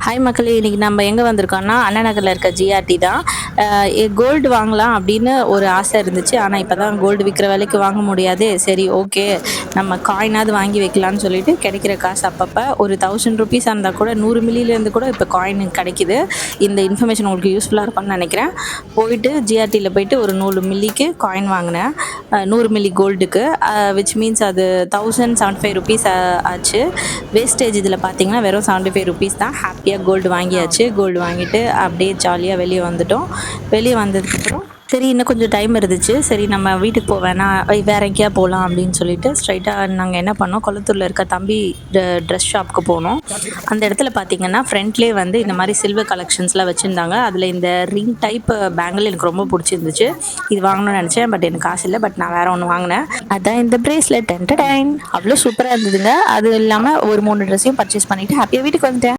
Hi மக்களே, இன்னைக்கு நம்ம எங்கே வந்திருக்கோம்னா அண்ணா நகரில் இருக்க ஜிஆர்டி தான். கோல்டு வாங்கலாம் அப்படின்னு ஒரு ஆசை இருந்துச்சு. ஆனால் இப்போ தான் கோல்டு விற்கிற விலைக்கு வாங்க முடியாது. சரி, ஓகே, நம்ம காயினாவது வாங்கி வைக்கலான்னு சொல்லிட்டு கிடைக்கிற காசு அப்பப்போ ஒரு 1000 ருபீஸ் இருந்தால் கூட 100 மில்லியிலேருந்து கூட இப்போ காயின் கிடைக்கிது. இந்த இன்ஃபர்மேஷன் உங்களுக்கு யூஸ்ஃபுல்லாக இருக்கும்னு நினைக்கிறேன். போயிட்டு ஜிஆர்டியில் போயிட்டு ஒரு 100 மில்லிக்கு காயின் வாங்கினேன். 100 மில்லி கோல்டுக்கு, விச் மீன்ஸ் அது 1075 ருபீஸ் ஆச்சு. வேஸ்டேஜ் இதில் பார்த்தீங்கன்னா வெறும் 75 ருபீஸ் தான். ஹாப்பியாக கோல்டு வாங்கியாச்சு. கோல்டு வாங்கிட்டு அப்படியே ஜாலியாக வெளியே வந்துட்டோம். வெளியே வந்ததுக்கப்புறம் சரி, இன்னும் கொஞ்சம் டைம் இருந்துச்சு. சரி, நம்ம வீட்டுக்கு போவேணா, வேற எங்கேயா போகலாம் அப்படின்னு சொல்லிட்டு ஸ்ட்ரைட்டாக நாங்கள் என்ன பண்ணோம், கொளத்தூரில் இருக்க தம்பி ட்ரெஸ் ஷாப்புக்கு போனோம். அந்த இடத்துல பார்த்தீங்கன்னா ஃப்ரண்ட்லேயே வந்து இந்த மாதிரி சில்வர் கலெக்ஷன்ஸ்லாம் வச்சுருந்தாங்க. அதில் இந்த ரிங் டைப் பேங்கிள் எனக்கு ரொம்ப பிடிச்சிருந்துச்சு. இது வாங்கணும்னு நினச்சேன், பட் எனக்கு காசு இல்லை. பட் நான் வேற ஒன்று வாங்கினேன். அதான் இந்த பிரேஸ்லெட். அவ்வளோ சூப்பராக இருந்ததுங்க. அது இல்லாமல் ஒரு 3 ட்ரெஸ்ஸையும் பர்ச்சேஸ் பண்ணிவிட்டு ஹாப்பியாக வீட்டுக்கு வந்துட்டேன்.